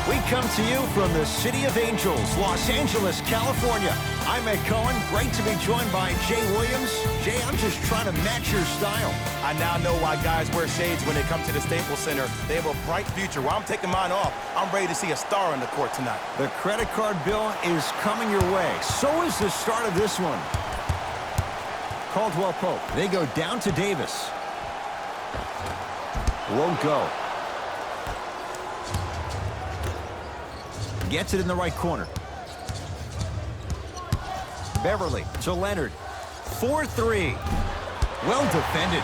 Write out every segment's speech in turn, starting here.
We come to you from the City of Angels, Los Angeles, California. I'm Ed Cohen. Great to be joined by Jay Williams. Jay, I'm just trying to match your style. I now know why guys wear shades when they come to the Staples Center. They have a bright future. While I'm taking mine off, I'm ready to see a star on the court tonight. The credit card bill is coming your way. So is the start of this one. Caldwell Pope. They go down to Davis. Won't go. Gets it in the right corner. Beverly to Leonard. 4-3. Well defended.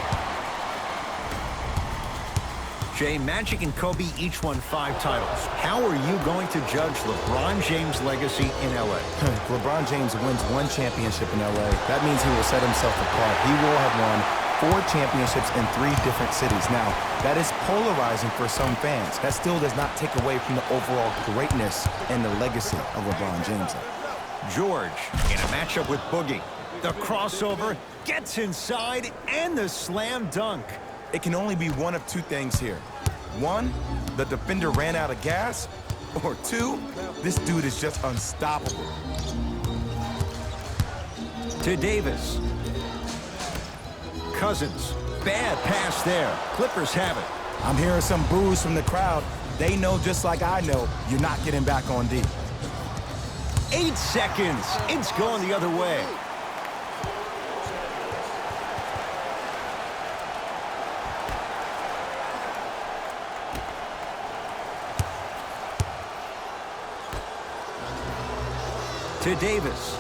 Jay, Magic and Kobe each won 5 titles. How are you going to judge LeBron James' legacy in L.A.? LeBron James wins 1 championship in L.A. That means he will set himself apart. He will have won 4 championships in 3 different cities. Now, that is polarizing for some fans. That still does not take away from the overall greatness and the legacy of LeBron James. George in a matchup with Boogie. The crossover, gets inside, and the slam dunk. It can only be one of 2 things here. 1, the defender ran out of gas, or 2, this dude is just unstoppable. To Davis. Cousins. Bad pass there. Clippers have it. I'm hearing some boos from the crowd. They know just like I know, you're not getting back on D. 8 seconds. It's going the other way. To Davis.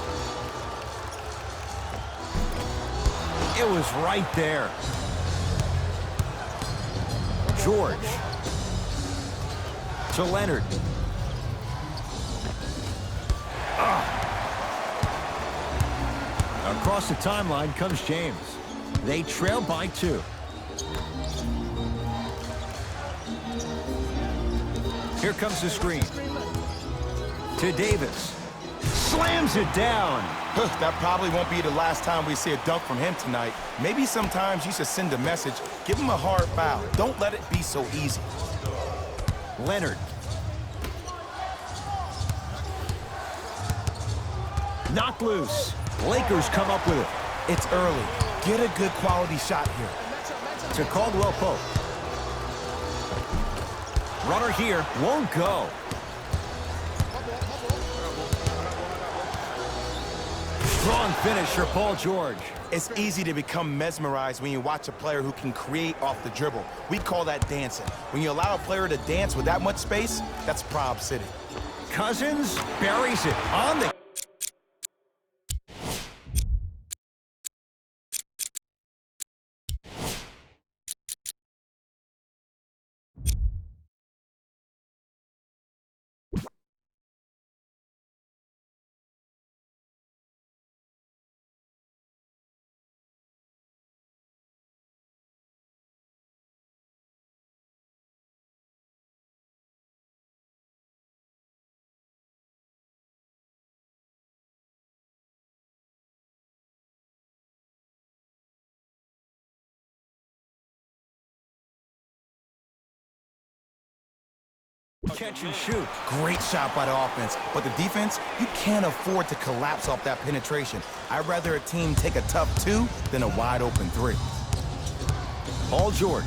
It was right there. George. To Leonard. Across the timeline comes James. They trail by 2. Here comes the screen. To Davis. Slams it down. That probably won't be the last time we see a dunk from him tonight. Maybe sometimes you should send a message. Give him a hard foul. Don't let it be so easy. Leonard. Knocked loose. Lakers come up with it. It's early. Get a good quality shot here. To Caldwell Pope. Runner here. Won't go. Strong finish for Paul George. It's easy to become mesmerized when you watch a player who can create off the dribble. We call that dancing. When you allow a player to dance with that much space, that's Prob City. Cousins buries it on the... Catch and shoot. Great shot by the offense, but the defense, you can't afford to collapse off that penetration. I'd rather a team take a tough 2 than a wide open 3. Paul George.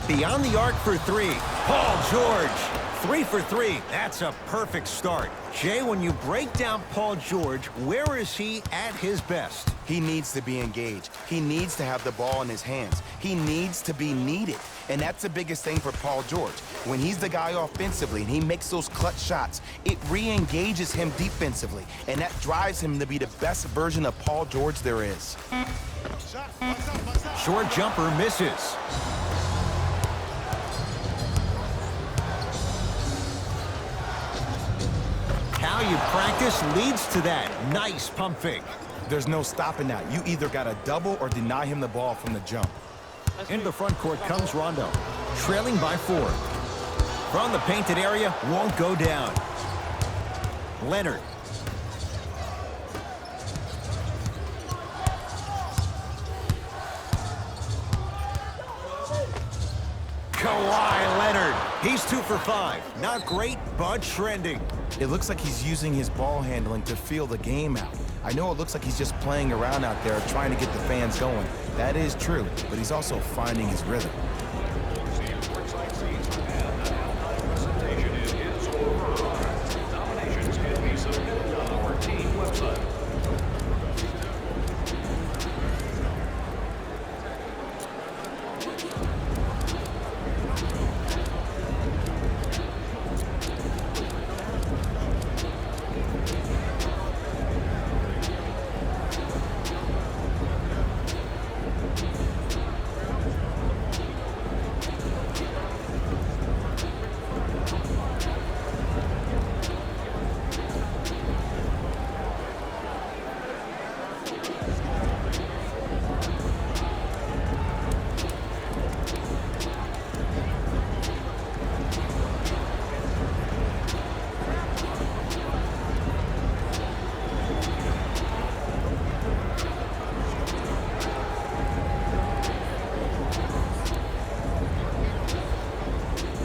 Beyond the arc for 3. Paul George. 3 for 3. That's a perfect start. Jay, when you break down Paul George, where is he at his best? He needs to be engaged. He needs to have the ball in his hands. He needs to be needed. And that's the biggest thing for Paul George. When he's the guy offensively and he makes those clutch shots, it re-engages him defensively. And that drives him to be the best version of Paul George there is. Short jumper misses. How you practice leads to that. Nice pump fake. There's no stopping that. You either got to double or deny him the ball from the jump. Into the front court comes Rondo, trailing by 4. From the painted area, won't go down. Leonard. Kawhi Leonard. He's 2 for 5. Not great, but trending. It looks like he's using his ball handling to feel the game out. I know it looks like he's just playing around out there trying to get the fans going. That is true, but he's also finding his rhythm.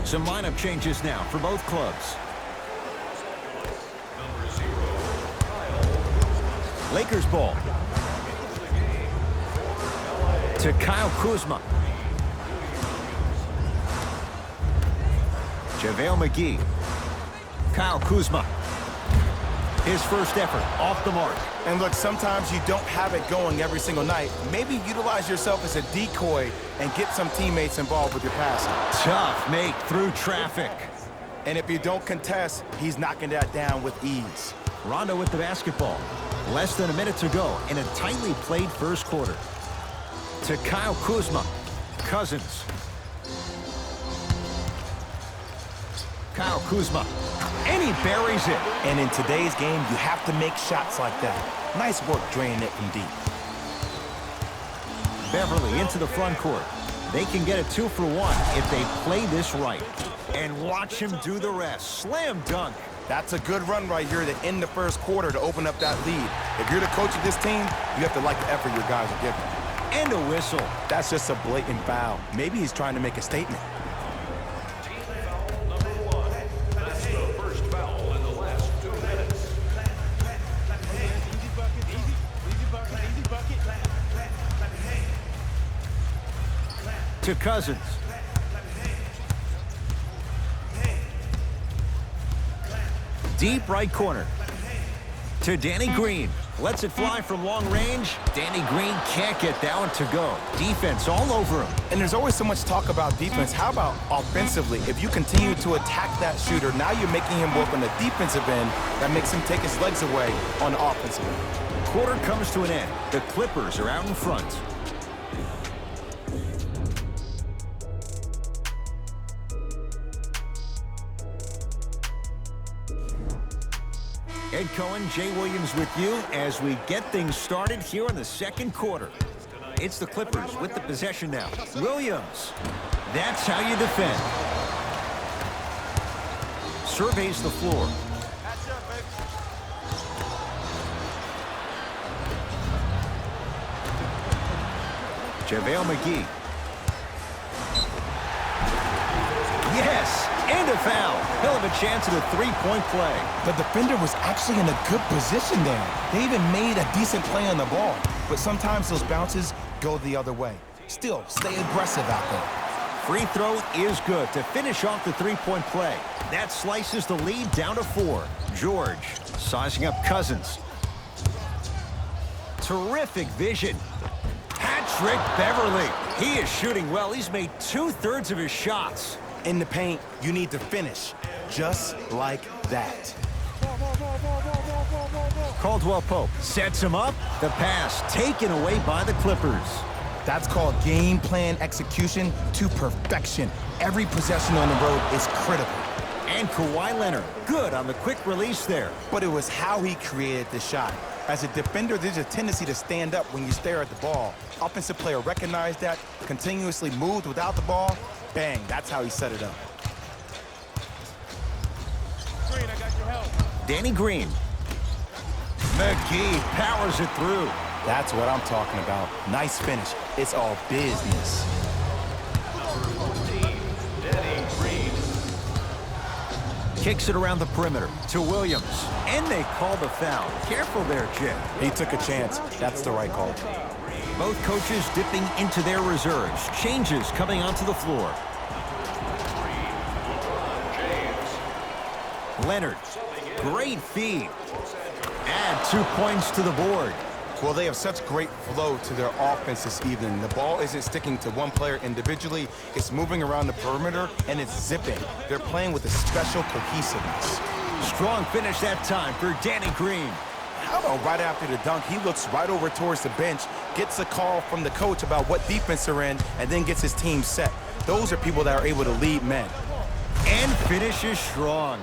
Some lineup changes now for both clubs. Lakers ball. To Kyle Kuzma. JaVale McGee. Kyle Kuzma. His first effort off the mark. And look, sometimes you don't have it going every single night. Maybe utilize yourself as a decoy and get some teammates involved with your passing. Tough make through traffic. And if you don't contest, he's knocking that down with ease. Rondo with the basketball. Less than a minute to go in a tightly played first quarter. To Kyle Kuzma. Cousins. Kyle Kuzma. And he buries it. And in today's game, you have to make shots like that. Nice work draining it from deep. Beverly into the front court. They can get a 2 for 1 if they play this right. And watch him do the rest. Slam dunk. That's a good run right here to end the first quarter to open up that lead. If you're the coach of this team, you have to like the effort your guys are giving. And a whistle. That's just a blatant foul. Maybe he's trying to make a statement. To Cousins. Deep right corner. To Danny Green. Lets it fly from long range. Danny Green can't get that one to go. Defense all over him. And there's always so much talk about defense. How about offensively? If you continue to attack that shooter, now you're making him work on the defensive end. That makes him take his legs away on the offensive end. Quarter comes to an end. The Clippers are out in front. Ed Cohen, Jay Williams with you as we get things started here in the second quarter. It's the Clippers with the possession now. Williams. That's how you defend. Surveys the floor. JaVale McGee. Yes! And a foul. He'll have a chance at a three-point play. The defender was actually in a good position there. They even made a decent play on the ball. But sometimes those bounces go the other way. Still, stay aggressive out there. Free throw is good to finish off the three-point play. That slices the lead down to 4. George sizing up Cousins. Terrific vision. Patrick Beverly. He is shooting well. He's made 2/3 of his shots. In the paint, you need to finish just like that. Caldwell Pope sets him up. The pass taken away by the Clippers. That's called game plan execution to perfection. Every possession on the road is critical. And Kawhi Leonard, good on the quick release there. But it was how he created the shot. As a defender, there's a tendency to stand up when you stare at the ball. Offensive player recognized that, continuously moved without the ball. Bang, that's how he set it up. Green, I got your help. Danny Green. McGee powers it through. That's what I'm talking about. Nice finish. It's all business. Kicks it around the perimeter to Williams. And they call the foul. Careful there, Jim. He took a chance. That's the right call. Both coaches dipping into their reserves. Changes coming onto the floor. Leonard, great feed. Add 2 points to the board. Well, they have such great flow to their offense this evening. The ball isn't sticking to one player individually. It's moving around the perimeter, and it's zipping. They're playing with a special cohesiveness. Strong finish that time for Danny Green. How about right after the dunk, he looks right over towards the bench, gets a call from the coach about what defense they're in, and then gets his team set. Those are people that are able to lead men. And finishes strong.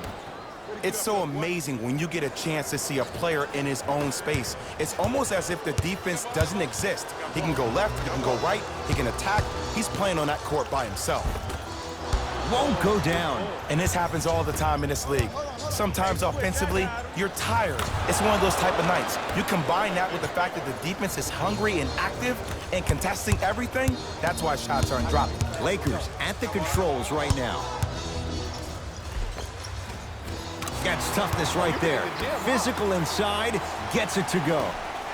It's so amazing when you get a chance to see a player in his own space. It's almost as if the defense doesn't exist. He can go left, he can go right, he can attack. He's playing on that court by himself. Won't go down. And this happens all the time in this league. Sometimes offensively, you're tired. It's one of those type of nights. You combine that with the fact that the defense is hungry and active and contesting everything, that's why shots aren't dropping. Lakers at the controls right now. That's toughness right there. Physical inside, gets it to go.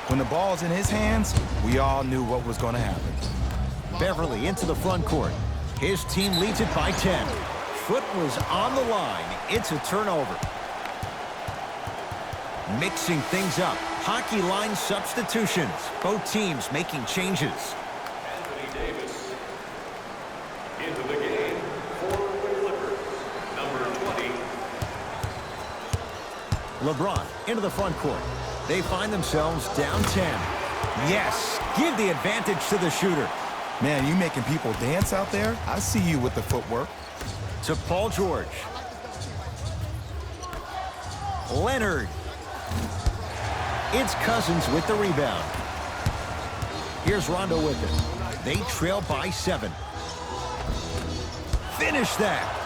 When the ball's in his hands, we all knew what was going to happen. Beverly into the front court. His team leads it by 10. Foot was on the line. It's a turnover. Mixing things up. Hockey line substitutions. Both teams making changes. Anthony Davis into the game for the Clippers, number 20. LeBron into the front court. They find themselves down 10. Yes, give the advantage to the shooter. Man, you making people dance out there? I see you with the footwork. To Paul George. Leonard. It's Cousins with the rebound. Here's Rondo with it. They trail by 7. Finish that.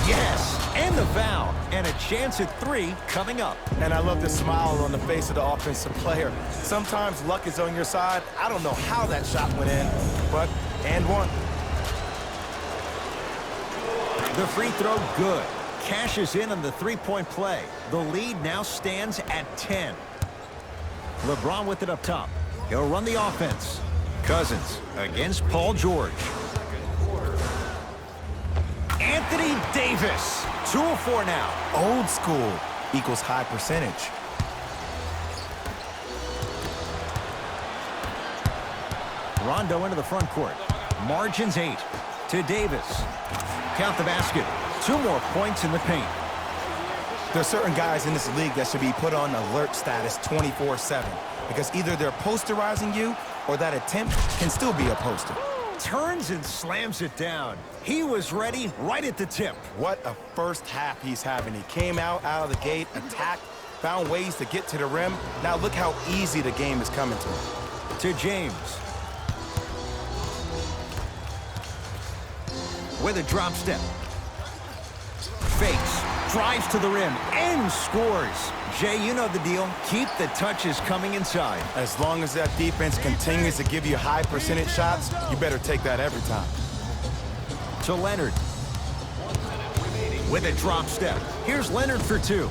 Yes, and the foul. And a chance at 3 coming up. And I love the smile on the face of the offensive player. Sometimes luck is on your side. I don't know how that shot went in, but and one. The free throw good. Cashes in on the three-point play. The lead now stands at 10. LeBron with it up top. He'll run the offense. Cousins against Paul George. Anthony Davis. 2 of 4 now. Old school equals high percentage. Rondo into the front court. Margins 8 to Davis. Count the basket. 2 more points in the paint. There's certain guys in this league that should be put on alert status 24/7 because either they're posterizing you or that attempt can still be a poster. Turns and slams it down. He was ready right at the tip. What a first half he's having. He came out of the gate, attacked, found ways to get to the rim. Now look how easy the game is coming to him. To James. With a drop step. Fakes. Drives to the rim and scores. Jay, you know the deal. Keep the touches coming inside. As long as that defense continues to give you high percentage shots, you better take that every time. To Leonard. With a drop step. Here's Leonard for 2.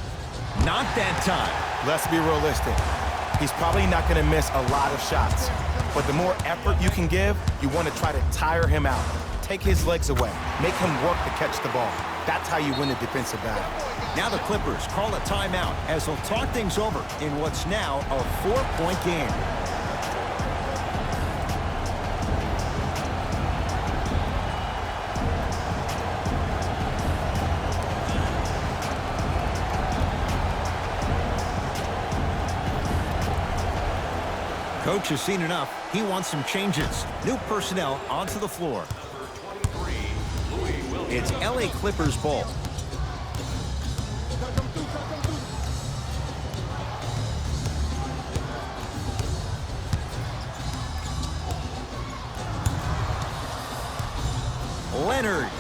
Not that time. Let's be realistic. He's probably not going to miss a lot of shots. But the more effort you can give, you want to try to tire him out. Take his legs away. Make him work to catch the ball. That's how you win a defensive battle. Now the Clippers call a timeout as they'll talk things over in what's now a 4-point game. Coach has seen enough. He wants some changes. New personnel onto the floor. It's LA Clippers ball. Leonard.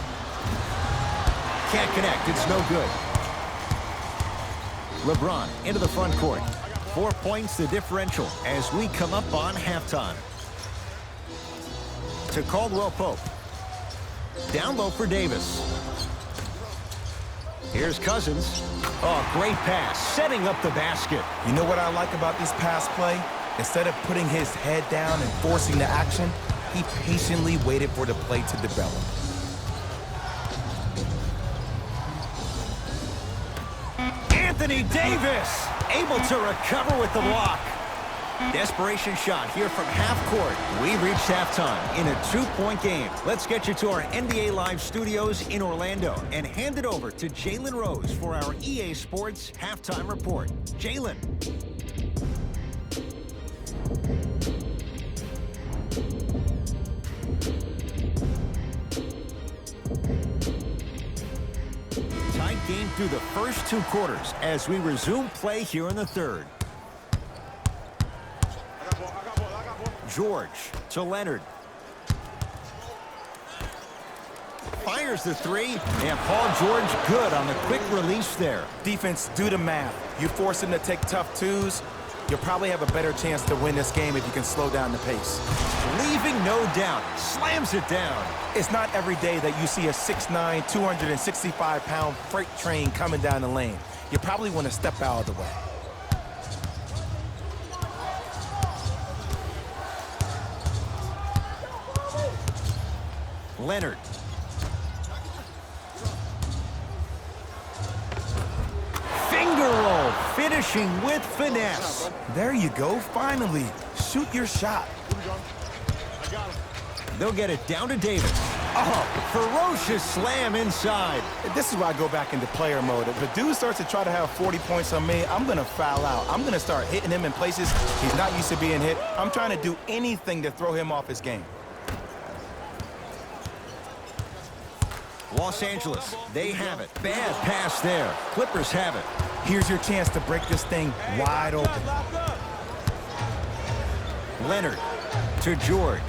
Can't connect. It's no good. LeBron into the front court. 4 points the differential as we come up on halftime. To Caldwell Pope. Down low for Davis. Here's Cousins. Oh, great pass, setting up the basket. You know what I like about this pass play? Instead of putting his head down and forcing the action, he patiently waited for the play to develop. Anthony Davis able to recover with the block. Desperation shot here from half court. We've reached halftime in a 2-point game. Let's get you to our NBA Live studios in Orlando and hand it over to Jalen Rose for our EA Sports halftime report. Jalen. Tight game through the first 2 quarters as we resume play here in the third. George to Leonard. Fires the 3, and Paul George good on the quick release there. Defense, do the math. You force him to take tough twos, you'll probably have a better chance to win this game if you can slow down the pace. Leaving no doubt. Slams it down. It's not every day that you see a 6'9", 265-pound freight train coming down the lane. You probably want to step out of the way. Leonard. Finger roll, finishing with finesse. There you go, finally. Shoot your shot. They'll get it down to Davis. Oh, ferocious slam inside. This is why I go back into player mode. If a dude starts to try to have 40 points on me, I'm going to foul out. I'm going to start hitting him in places he's not used to being hit. I'm trying to do anything to throw him off his game. Los Angeles, they have it. Bad pass there. Clippers have it. Here's your chance to break this thing wide open. Leonard to George.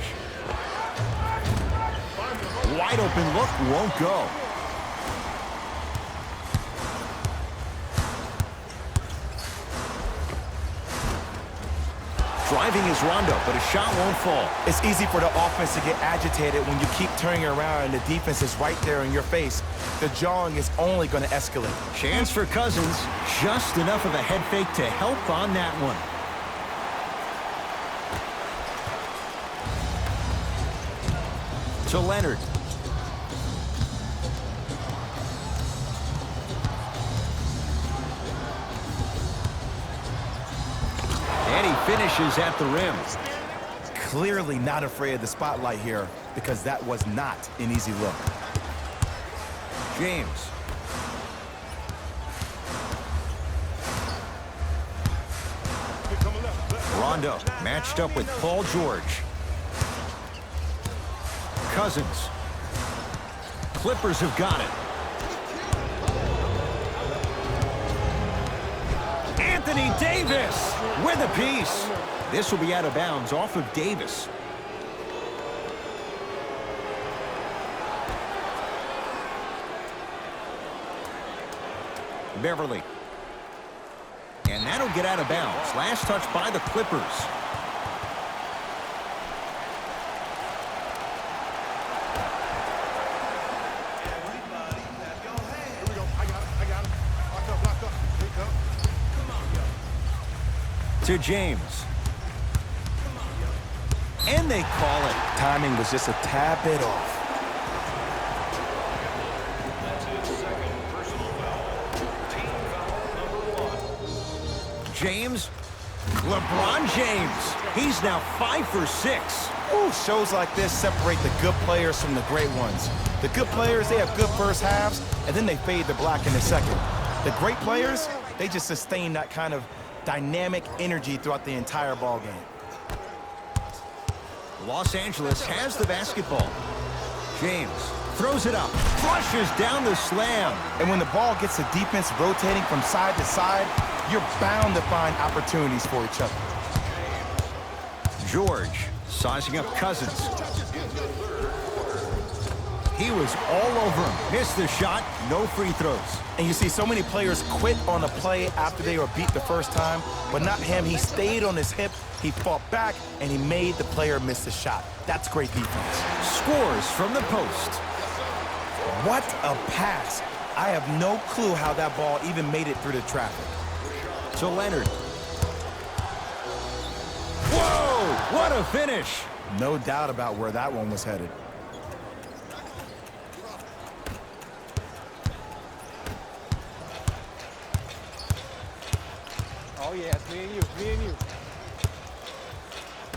Wide open look, won't go. Driving is Rondo, but his shot won't fall. It's easy for the offense to get agitated when you keep turning around and the defense is right there in your face. The jawing is only going to escalate. Chance for Cousins. Just enough of a head fake to help on that one. To Leonard. And he finishes at the rim. Clearly not afraid of the spotlight here because that was not an easy look. James. Rondo matched up with Paul George. Cousins. Clippers have got it. Anthony Davis with a piece. This will be out of bounds off of Davis. Beverly. And that'll get out of bounds. Last touch by the Clippers. To James. And they call it. Timing was just a tad bit off. That's his second personal foul. Team foul number 1. James. LeBron James. He's now 5 for 6. Ooh, shows like this separate the good players from the great ones. The good players, they have good first halves, and then they fade to black in the second. The great players, they just sustain that kind of dynamic energy throughout the entire ball game. Los Angeles has the basketball. James throws it up, flushes down the slam. And when the ball gets the defense rotating from side to side, you're bound to find opportunities for each other. George sizing up Cousins. He was all over him. Missed the shot, no free throws. And you see so many players quit on a play after they were beat the first time, but not him. He stayed on his hip, he fought back, and he made the player miss the shot. That's great defense. Scores from the post. What a pass. I have no clue how that ball even made it through the traffic. To Leonard. Whoa, what a finish. No doubt about where that one was headed. Oh, yeah, it's me and you.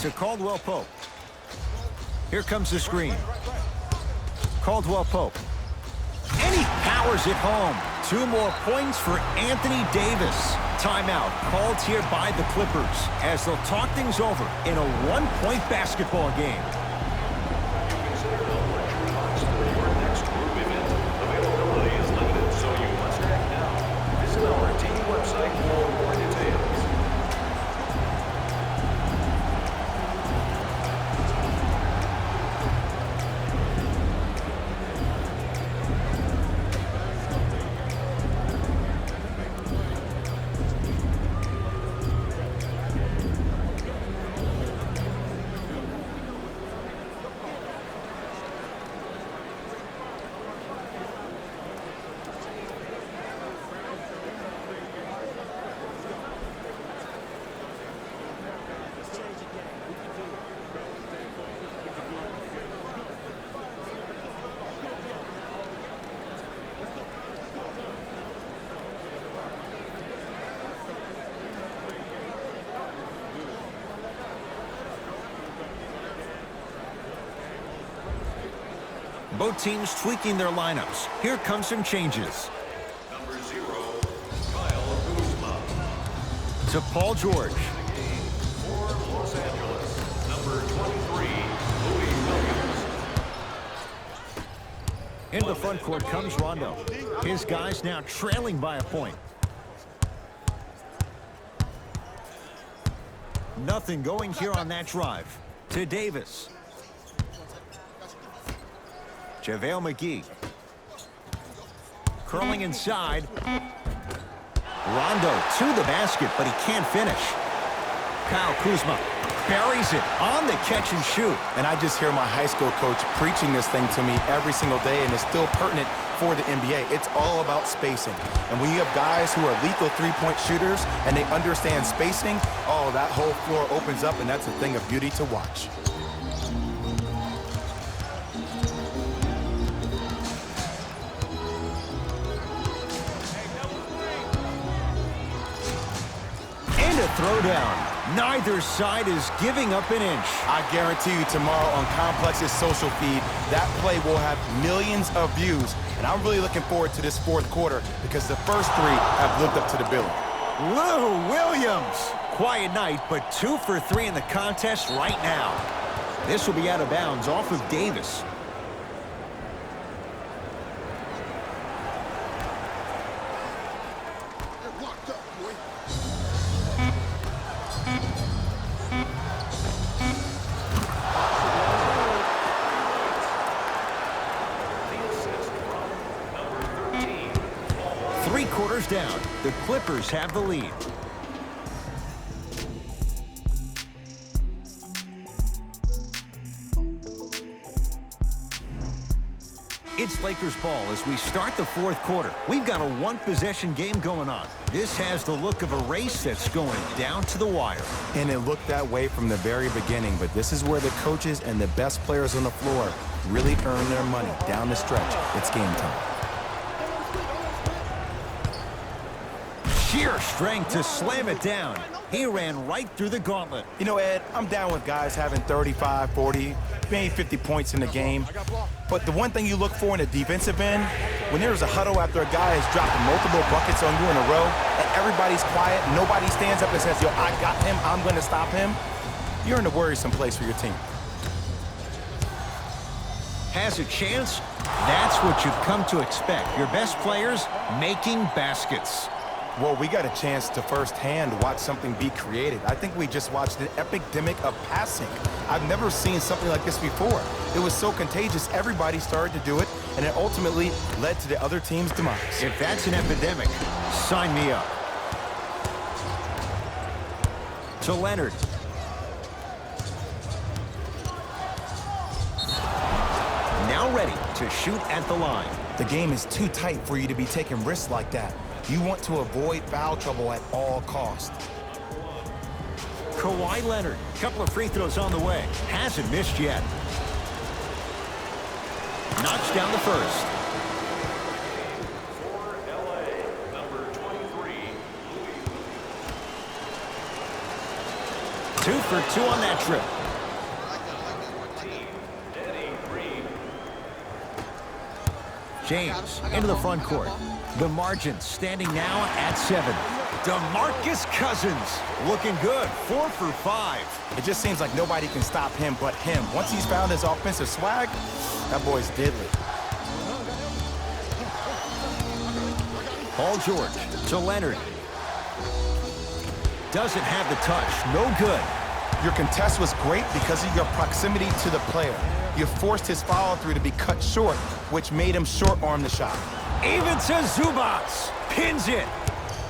To Caldwell Pope. Here comes the screen. Caldwell Pope. And he powers it home. 2 more points for Anthony Davis. Timeout called here by the Clippers as they'll talk things over in a 1-point basketball game. You consider Albert your talks for your next group event. Availability is limited, so you must act now. Visit our team website for more details. Both teams tweaking their lineups. Here comes some changes. Number 0, Kyle Kuzma. To Paul George. For Los Angeles, number 23, Louis Williams. Into the front court comes Rondo. His guys now trailing by a point. Nothing going here on that drive. To Davis. JaVale McGee. Curling inside. Rondo to the basket, but he can't finish. Kyle Kuzma buries it on the catch and shoot. And I just hear my high school coach preaching this thing to me every single day, and it's still pertinent for the NBA. It's all about spacing. And when you have guys who are lethal three-point shooters and they understand spacing, oh, that whole floor opens up, and that's a thing of beauty to watch. Throwdown. Neither side is giving up an inch. I guarantee you tomorrow on Complex's social feed, that play will have millions of views. And I'm really looking forward to this 4th quarter because the first 3 have lived up to the billing. Lou Williams. Quiet night, but 2 for 3 in the contest right now. This will be out of bounds off of Davis. Down. The Clippers have the lead. It's Lakers ball as we start the 4th quarter. We've got a 1-possession game going on. This has the look of a race that's going down to the wire. And it looked that way from the very beginning, but this is where the coaches and the best players on the floor really earn their money down the stretch. It's game time. Sheer strength to slam it down. He ran right through the gauntlet. You know, Ed, I'm down with guys having 35, 40, maybe 50 points in the game. But the one thing you look for in a defensive end, when there's a huddle after a guy has dropped multiple buckets on you in a row, and everybody's quiet, nobody stands up and says, yo, I got him, I'm going to stop him, you're in a worrisome place for your team. Has a chance? That's what you've come to expect. Your best players making baskets. Well, we got a chance to firsthand watch something be created. I think we just watched an epidemic of passing. I've never seen something like this before. It was so contagious, everybody started to do it, and it ultimately led to the other team's demise. If that's an epidemic, sign me up. To Leonard. Now ready to shoot at the line. The game is too tight for you to be taking risks like that. You want to avoid foul trouble at all costs. Kawhi Leonard, couple of free throws on the way. Hasn't missed yet. Knocks down the first. For LA, number 23, 2 for 2 on that trip. James into the front court. The margin standing now at 7. DeMarcus Cousins looking good, 4 for 5. It just seems like nobody can stop him but him. Once he's found his offensive swag, that boy's deadly. Paul George to Leonard. Doesn't have the touch, no good. Your contest was great because of your proximity to the player. You forced his follow-through to be cut short, which made him short-arm the shot. Even to Zubats, pins it.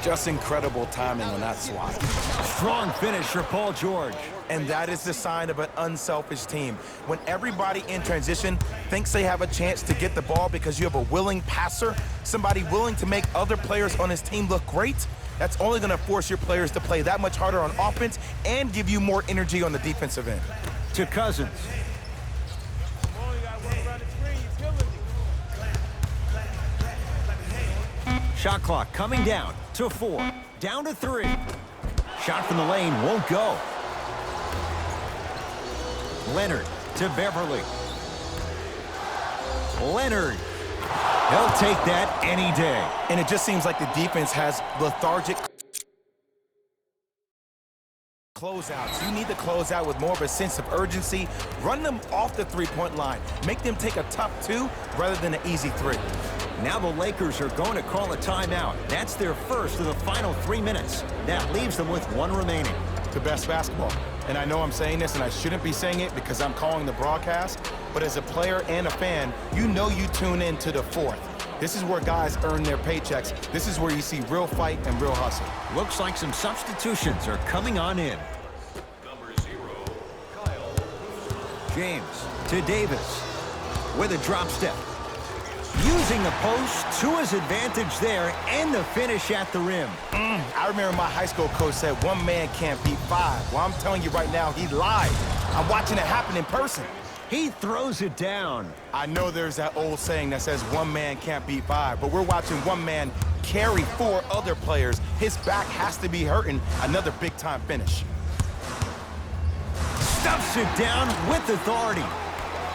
Just incredible timing on that swat. Strong finish for Paul George. And that is the sign of an unselfish team. When everybody in transition thinks they have a chance to get the ball because you have a willing passer, somebody willing to make other players on his team look great, that's only going to force your players to play that much harder on offense and give you more energy on the defensive end. To Cousins. Shot clock coming down to 4. Down to 3. Shot from the lane won't go. Leonard to Beverly. Leonard. He'll take that any day. And it just seems like the defense has lethargic closeouts. You need to close out with more of a sense of urgency. Run them off the three-point line. Make them take a tough 2 rather than an easy 3. Now the Lakers are going to call a timeout. That's their first of the final 3 minutes. That leaves them with 1 remaining. The best basketball. And I know I'm saying this and I shouldn't be saying it because I'm calling the broadcast, but as a player and a fan, you know you tune in to the 4th. This is where guys earn their paychecks. This is where you see real fight and real hustle. Looks like some substitutions are coming on in. number 0, Kyle. James to Davis with a drop step. Using the post to his advantage there and the finish at the rim. I remember my high school coach said 1 man can't beat 5. Well, I'm telling you right now, he lied. I'm watching it happen in person. He throws it down. I know there's that old saying that says 1 man can't beat 5, but we're watching 1 man carry 4 other players. His back has to be hurting. Another big-time finish. Stuffs it down with authority.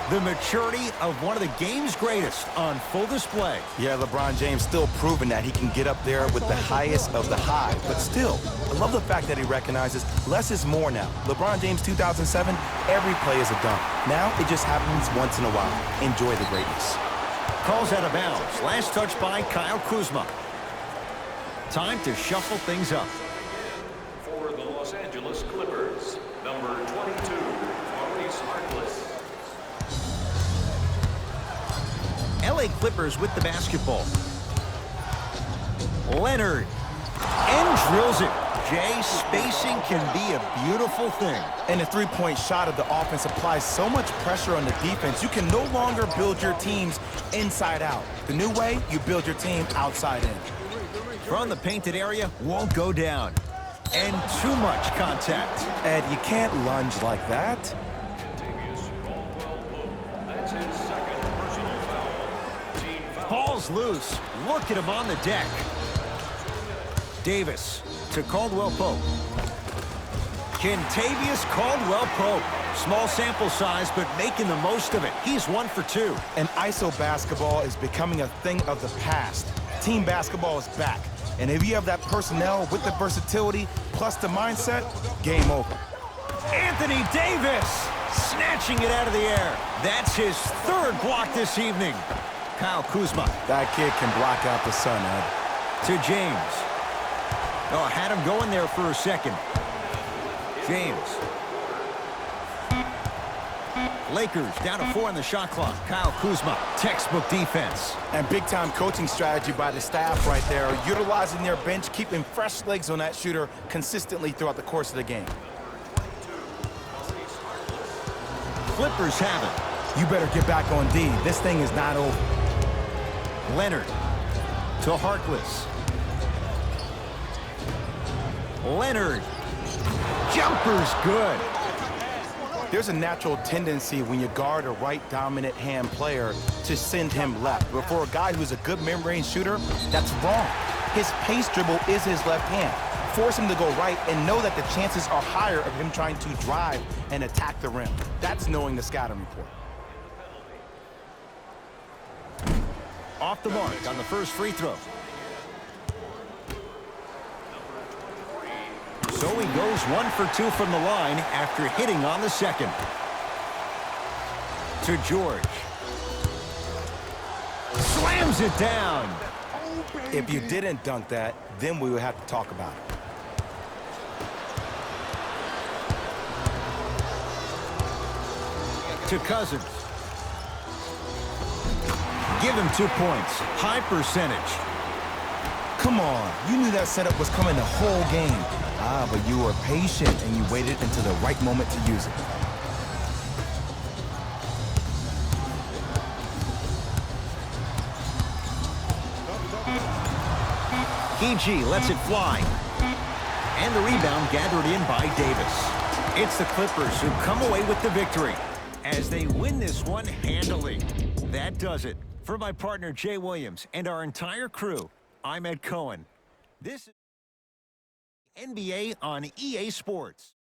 The maturity of one of the game's greatest on full display. Yeah, LeBron James still proving that he can get up there with the highest of the high. But still, I love the fact that he recognizes less is more now. LeBron James 2007, every play is a dunk. Now it just happens once in a while. Enjoy the greatness. Calls out of bounds. Last touch by Kyle Kuzma. Time to shuffle things up. For the Los Angeles Clippers, number 22, Maurice Harkless. LA Clippers with the basketball. Leonard. And drills it. Jay, spacing can be a beautiful thing. And the three-point shot of the offense applies so much pressure on the defense, you can no longer build your teams inside out. The new way, you build your team outside in. From the painted area, won't go down. And too much contact. Ed, you can't lunge like that. That's his second personal foul. Team foul. Ball's loose. Look at him on the deck. Davis to Caldwell Pope. Kentavious Caldwell Pope. Small sample size, but making the most of it. He's 1 for 2. And ISO basketball is becoming a thing of the past. Team basketball is back. And if you have that personnel with the versatility plus the mindset, game over. Anthony Davis snatching it out of the air. That's his 3rd block this evening. Kyle Kuzma. That kid can block out the sun, Ed. To James. Oh, had him going there for a second. James. Lakers down to 4 on the shot clock. Kyle Kuzma, textbook defense. And big-time coaching strategy by the staff right there, utilizing their bench, keeping fresh legs on that shooter consistently throughout the course of the game. Clippers have it. You better get back on D. This thing is not over. Leonard to Harkless. Leonard. Jumper's good. There's a natural tendency when you guard a right dominant hand player to send him left. But for a guy who's a good mid-range shooter, that's wrong. His pace dribble is his left hand. Force him to go right and know that the chances are higher of him trying to drive and attack the rim. That's knowing the scouting report. Off the mark on the first free throw. So he goes 1 for 2 from the line after hitting on the second. To George. Slams it down. If you didn't dunk that, then we would have to talk about it. To Cousins. Give him 2 points. High percentage. Come on, you knew that setup was coming the whole game. But you were patient and you waited until the right moment to use it. PG lets it fly. And the rebound gathered in by Davis. It's the Clippers who come away with the victory as they win this one handily. That does it. For my partner Jay Williams and our entire crew, I'm Ed Cohen. This is NBA on EA Sports.